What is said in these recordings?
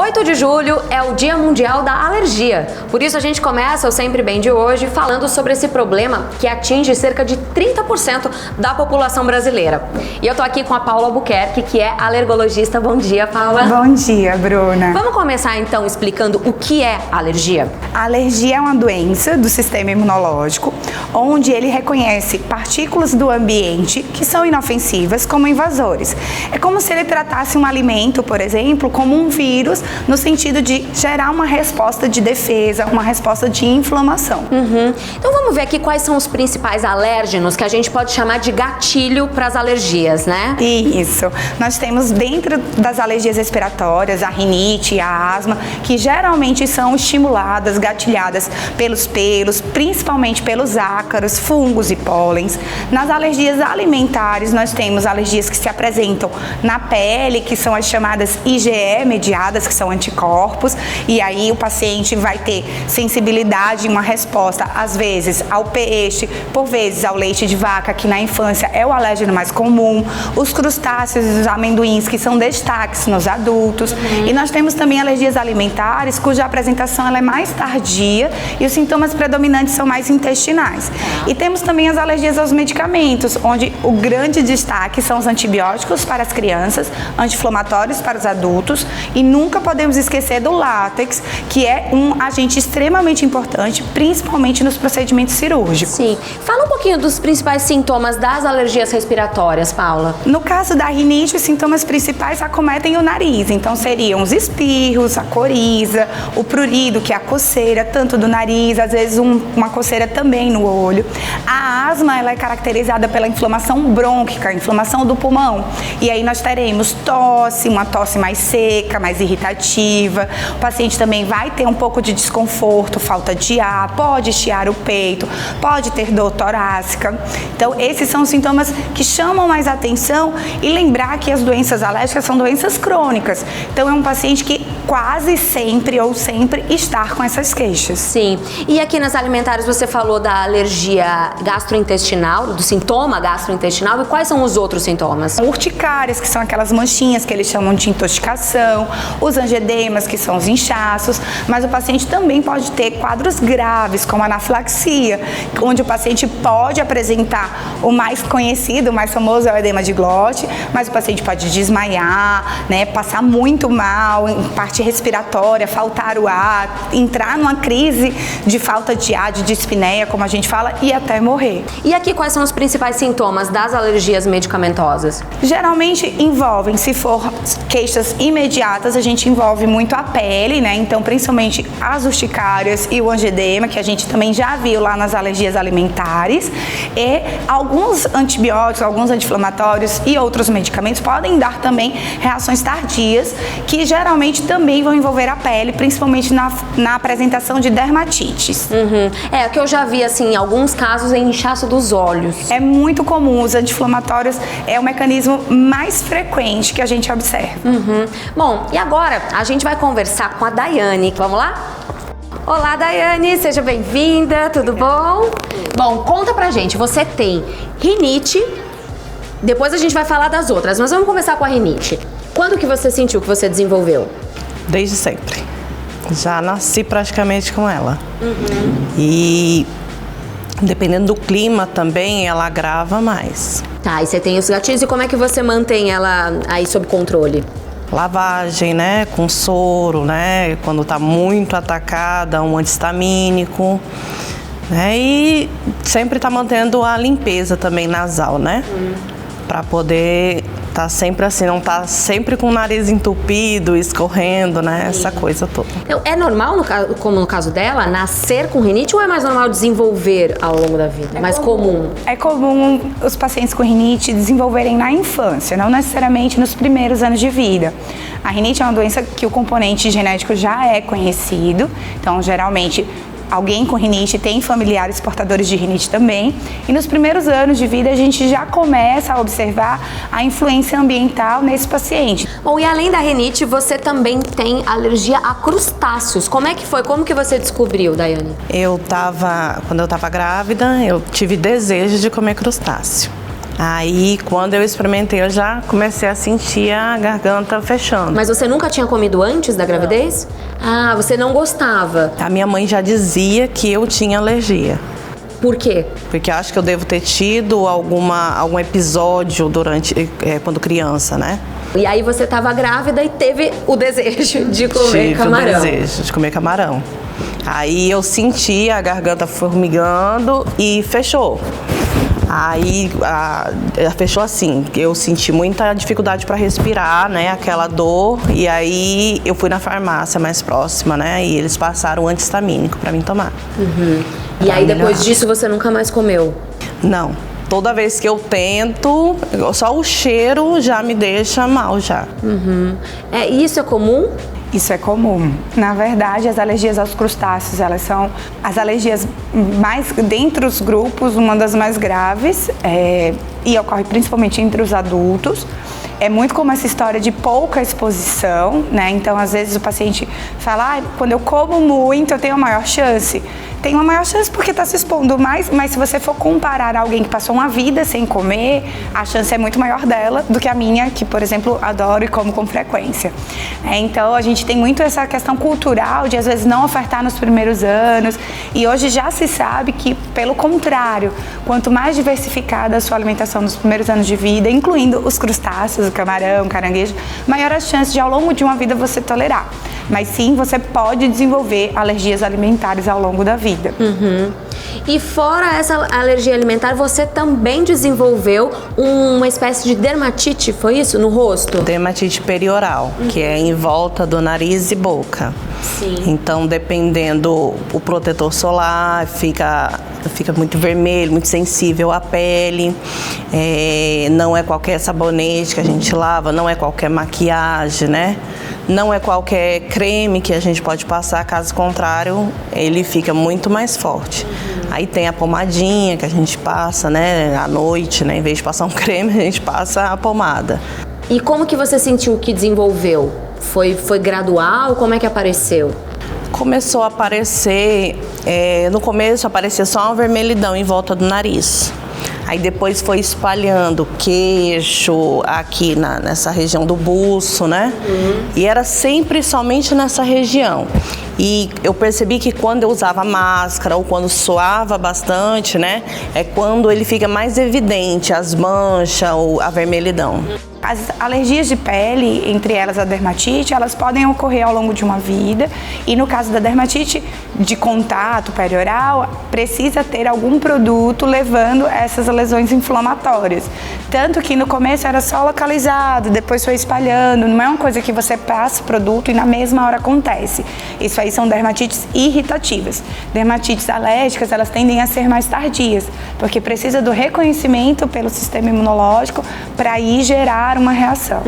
8 de julho é o Dia Mundial da Alergia. Por isso a gente começa o Sempre Bem de hoje falando sobre esse problema que atinge cerca de 30% da população brasileira. E eu tô aqui com a Paula Albuquerque, que é alergologista. Bom dia, Paula. Bom dia, Bruna. Vamos começar então explicando o que é alergia? A alergia é uma doença do sistema imunológico, onde ele reconhece partículas do ambiente que são inofensivas como invasores. É como se ele tratasse um alimento, por exemplo, como um vírus, no sentido de gerar uma resposta de defesa, uma resposta de inflamação. Então vamos ver aqui quais são os principais alérgenos que a gente pode chamar de gatilho para as alergias, né? Isso. Nós temos dentro das alergias respiratórias, a rinite e a asma, que geralmente são estimuladas, gatilhadas pelos pelos, principalmente pelos ácaros, fungos e pólens. Nas alergias alimentares, nós temos alergias que se apresentam na pele, que são as chamadas IgE mediadas, que são anticorpos, e aí o paciente vai ter sensibilidade, uma resposta, às vezes, ao peixe, por vezes ao leite de vaca, que na infância é o alérgeno mais comum, os crustáceos e os amendoins, que são destaques nos adultos, e nós temos também alergias alimentares, cuja apresentação ela é mais tardia e os sintomas predominantes são mais intestinais. E temos também as alergias aos medicamentos, onde o grande destaque são os antibióticos para as crianças, anti-inflamatórios para os adultos, e nunca podemos esquecer do látex, que é um agente extremamente importante, principalmente nos procedimentos cirúrgicos. Sim. Fala um pouquinho dos principais sintomas das alergias respiratórias, Paula. No caso da rinite, os sintomas principais acometem o nariz, então seriam os espirros, a coriza, o prurido, que é a coceira, tanto do nariz, às vezes uma coceira também no olho. A asma, ela é caracterizada pela inflamação brônquica, inflamação do pulmão, e aí nós teremos tosse, uma tosse mais seca, mais irritativa. O paciente também vai ter um pouco de desconforto, falta de ar, pode chiar o peito, pode ter dor torácica. Então, esses são os sintomas que chamam mais atenção, e lembrar que as doenças alérgicas são doenças crônicas. Então, é um paciente que quase sempre ou sempre está com essas queixas. Sim. E aqui nas alimentares você falou da alergia gastrointestinal, do sintoma gastrointestinal, e quais são os outros sintomas? Urticárias, que são aquelas manchinhas que eles chamam de intoxicação, os angedemas, que são os inchaços, mas o paciente também pode ter quadros graves, como a anafilaxia, onde o paciente pode apresentar o mais conhecido, o mais famoso é o edema de glote, mas o paciente pode desmaiar, né, passar muito mal, em parte respiratória, faltar o ar, entrar numa crise de falta de ar, de dispneia, como a gente fala, e até morrer. E aqui quais são os principais sintomas das alergias medicamentosas? Geralmente envolvem, se for queixas imediatas, a gente envolve muito a pele, né? Então, principalmente as urticárias e o angedema, que a gente também já viu lá nas alergias alimentares. E alguns antibióticos, alguns anti-inflamatórios e outros medicamentos podem dar também reações tardias, que geralmente também vão envolver a pele, principalmente na apresentação de dermatites. É, que eu já vi, assim, em alguns casos, em inchaço dos olhos. É muito comum, os anti-inflamatórios é o mecanismo mais frequente que a gente observa. Bom, e agora a gente vai conversar com a Daiane. Vamos lá? Olá, Daiane, seja bem-vinda, tudo bom? Bom, conta pra gente, você tem rinite, depois a gente vai falar das outras, mas vamos começar com a rinite. Quando que você sentiu que você desenvolveu? Desde sempre. Já nasci praticamente com ela. E dependendo do clima também, ela agrava mais. Tá, e você tem os gatilhos, e como é que você mantém ela aí sob controle? Lavagem, né, com soro, né, quando tá muito atacada, um antistamínico, né, e sempre tá mantendo a limpeza também nasal, né, pra poder tá sempre assim, não tá sempre com o nariz entupido, escorrendo, né, essa coisa toda. Então, é normal, como no caso dela, nascer com rinite, ou é mais normal desenvolver ao longo da vida? É mais comum? É comum os pacientes com rinite desenvolverem na infância, não necessariamente nos primeiros anos de vida. A rinite é uma doença que o componente genético já é conhecido, então geralmente alguém com rinite tem familiares portadores de rinite também, e nos primeiros anos de vida a gente já começa a observar a influência ambiental nesse paciente. Bom, e além da rinite, você também tem alergia a crustáceos. Como é que foi? Como que você descobriu, Daiane? Quando eu tava grávida, eu tive desejo de comer crustáceo. Aí, quando eu experimentei, eu já comecei a sentir a garganta fechando. Mas você nunca tinha comido antes da gravidez? Ah, você não gostava. A minha mãe já dizia que eu tinha alergia. Por quê? Porque eu acho que eu devo ter tido algum episódio quando criança, né? E aí você estava grávida e teve o desejo de comer camarão. O desejo de comer camarão. Aí eu senti a garganta formigando e fechou. Aí fechou assim, eu senti muita dificuldade para respirar, né, aquela dor, e aí eu fui na farmácia mais próxima, né, e eles passaram um anti-histamínico para mim tomar. E aí depois disso você nunca mais comeu? Não, toda vez que eu tento, só o cheiro já me deixa mal já. Isso é comum? Isso é comum. Na verdade, as alergias aos crustáceos, elas são as alergias mais, dentre os grupos, uma das mais graves, e ocorre principalmente entre os adultos. É muito como essa história de pouca exposição, né? Então, às vezes o paciente fala, quando eu como muito, eu tenho a maior chance. Tem uma maior chance porque está se expondo mais, mas se você for comparar alguém que passou uma vida sem comer, a chance é muito maior dela do que a minha, que, por exemplo, adoro e como com frequência. Então, a gente tem muito essa questão cultural de, às vezes, não ofertar nos primeiros anos, e hoje já se sabe que, pelo contrário, quanto mais diversificada a sua alimentação nos primeiros anos de vida, incluindo os crustáceos, o camarão, o caranguejo, maior a chance de, ao longo de uma vida, você tolerar. Mas sim, você pode desenvolver alergias alimentares ao longo da vida. E fora essa alergia alimentar, você também desenvolveu uma espécie de dermatite, foi isso? No rosto? Dermatite perioral, que é em volta do nariz e boca. Sim. Então, dependendo o protetor solar, fica muito vermelho, muito sensível à pele. Não é qualquer sabonete que a gente lava, não é qualquer maquiagem, né? Não é qualquer creme que a gente pode passar, caso contrário, ele fica muito mais forte. Aí tem a pomadinha que a gente passa, né, à noite, né? Em vez de passar um creme, a gente passa a pomada. E como que você sentiu que desenvolveu? Foi gradual? Como é que apareceu? Começou a aparecer, no começo aparecia só uma vermelhidão em volta do nariz. Aí depois foi espalhando queixo, aqui nessa região do buço, né? E era sempre somente nessa região. E eu percebi que quando eu usava máscara ou quando suava bastante, né? É quando ele fica mais evidente, as manchas ou a vermelhidão. As alergias de pele, entre elas a dermatite, elas podem ocorrer ao longo de uma vida, e no caso da dermatite de contato perioral, precisa ter algum produto levando essas lesões inflamatórias. Tanto que no começo era só localizado, depois foi espalhando, não é uma coisa que você passa o produto e na mesma hora acontece. Isso aí são dermatites irritativas. Dermatites alérgicas, elas tendem a ser mais tardias, porque precisa do reconhecimento pelo sistema imunológico para aí gerar uma reação.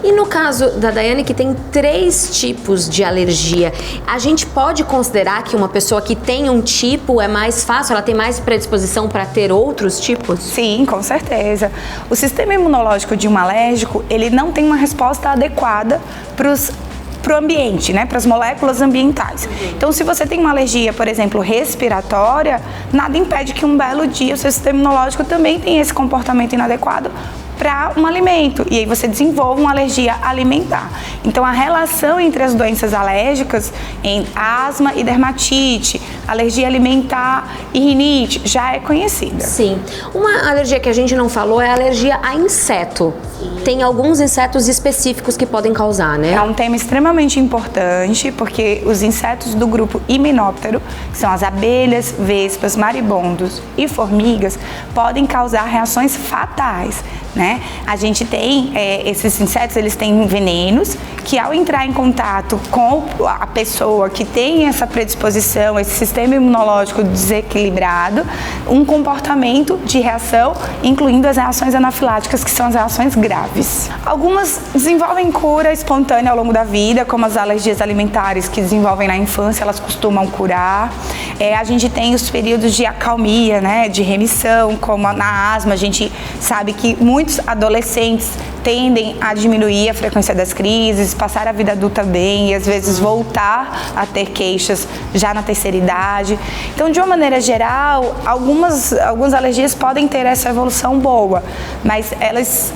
E no caso da Daiane, que tem 3 tipos de alergia, a gente pode considerar que uma pessoa que tem um tipo é mais fácil, ela tem mais predisposição para ter outros tipos? Sim, com certeza. O sistema imunológico de um alérgico, ele não tem uma resposta adequada para o ambiente, né, para as moléculas ambientais. Então, se você tem uma alergia, por exemplo, respiratória, nada impede que um belo dia o seu sistema imunológico também tenha esse comportamento inadequado para um alimento, e aí você desenvolve uma alergia alimentar. Então, a relação entre as doenças alérgicas em asma e dermatite, alergia alimentar e rinite já é conhecida. Sim. Uma alergia que a gente não falou é a alergia a inseto. Tem alguns insetos específicos que podem causar, né? É um tema extremamente importante, porque os insetos do grupo Hymenoptero, que são as abelhas, vespas, maribondos e formigas, podem causar reações fatais, né? A gente tem, esses insetos, eles têm venenos que, ao entrar em contato com a pessoa que tem essa predisposição, esse sistema imunológico desequilibrado, um comportamento de reação, incluindo as reações anafiláticas, que são as reações graves. Algumas desenvolvem cura espontânea ao longo da vida, como as alergias alimentares que desenvolvem na infância, elas costumam curar. A gente tem os períodos de acalmia, né, de remissão, como na asma, a gente sabe que muitos adolescentes tendem a diminuir a frequência das crises, passar a vida adulta bem e às vezes voltar a ter queixas já na terceira idade. imunidade. Então, de uma maneira geral, algumas alergias podem ter essa evolução boa, mas elas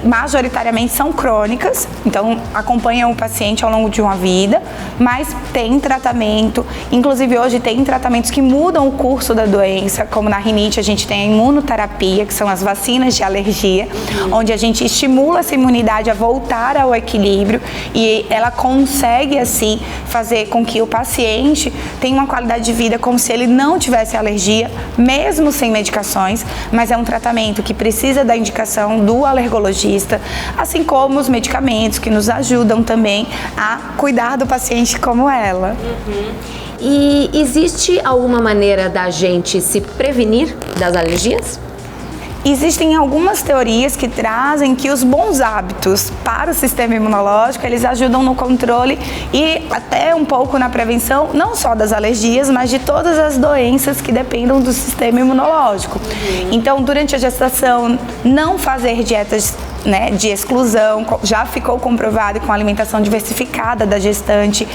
majoritariamente são crônicas, então acompanham o paciente ao longo de uma vida, mas tem tratamento, inclusive hoje tem tratamentos que mudam o curso da doença, como na rinite a gente tem a imunoterapia, que são as vacinas de alergia, onde a gente estimula essa imunidade a voltar ao equilíbrio e ela consegue assim fazer com que o paciente tenha uma qualidade de vida como se ele não tivesse alergia, mesmo sem medicações, mas é um tratamento que precisa da indicação do alergologista, assim como os medicamentos que nos ajudam também a cuidar do paciente como ela. E existe alguma maneira da gente se prevenir das alergias? Existem algumas teorias que trazem que os bons hábitos para o sistema imunológico, eles ajudam no controle e até um pouco na prevenção, não só das alergias, mas de todas as doenças que dependam do sistema imunológico. Então, durante a gestação, não fazer dietas de exclusão, já ficou comprovado com a alimentação diversificada da gestante,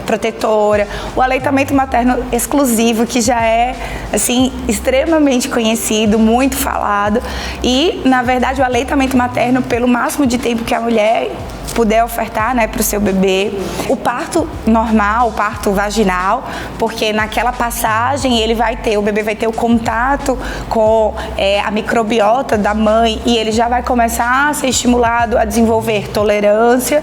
protetora, o aleitamento materno exclusivo, que já é assim extremamente conhecido, muito falado, e na verdade o aleitamento materno pelo máximo de tempo que a mulher puder ofertar, para o seu bebê, o parto normal, o parto vaginal, porque naquela passagem o bebê vai ter o contato com a microbiota da mãe e ele já vai começar a ser estimulado a desenvolver tolerância,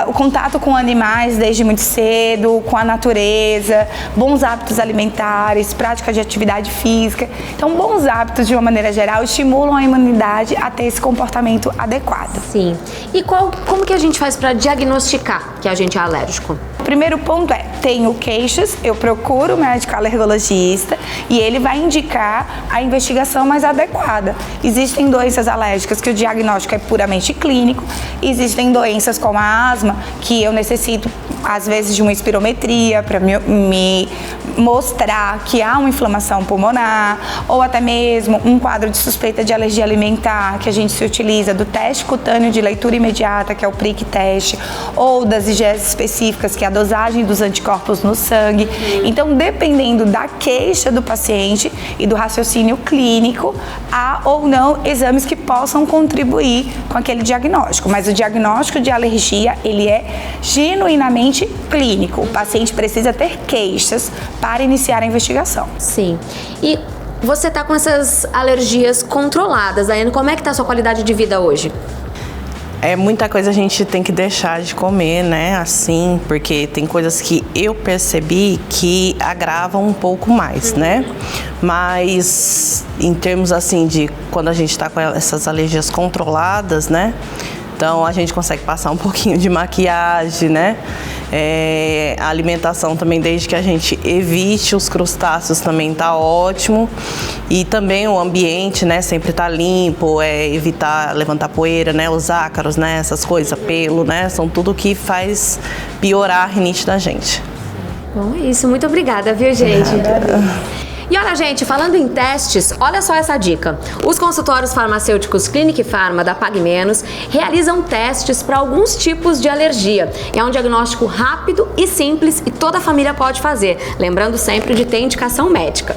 o contato com animais desde muito cedo, com a natureza, bons hábitos alimentares, prática de atividade física. Então, bons hábitos de uma maneira geral estimulam a imunidade a ter esse comportamento adequado. Sim. E como que a gente faz para diagnosticar que a gente é alérgico? O primeiro ponto tenho queixas, eu procuro o médico alergologista e ele vai indicar a investigação mais adequada. Existem doenças alérgicas que o diagnóstico é puramente clínico, existem doenças como a asma que eu necessito às vezes de uma espirometria para me mostrar que há uma inflamação pulmonar, ou até mesmo um quadro de suspeita de alergia alimentar, que a gente se utiliza do teste cutâneo de leitura imediata, que é o prick test, ou das IgEs específicas, que é a dosagem dos anticorpos no sangue. Então, dependendo da queixa do paciente e do raciocínio clínico, há ou não exames que possam contribuir com aquele diagnóstico. Mas o diagnóstico de alergia, ele é genuinamente clínico. O paciente precisa ter queixas para iniciar a investigação. Sim. E você tá com essas alergias controladas, Daiane, como é que tá a sua qualidade de vida hoje? Muita coisa a gente tem que deixar de comer, assim, porque tem coisas que eu percebi que agravam um pouco mais, Mas, em termos, assim, de quando a gente tá com essas alergias controladas, então a gente consegue passar um pouquinho de maquiagem, a alimentação também, desde que a gente evite os crustáceos, também tá ótimo. E também o ambiente, sempre tá limpo, evitar levantar poeira, os ácaros, essas coisas, pelo, são tudo que faz piorar a rinite da gente. Bom, é isso. Muito obrigada, viu, gente? E olha, gente, falando em testes, olha só essa dica. Os consultórios farmacêuticos Clinic Pharma da Pague Menos realizam testes para alguns tipos de alergia. É um diagnóstico rápido e simples e toda a família pode fazer, lembrando sempre de ter indicação médica.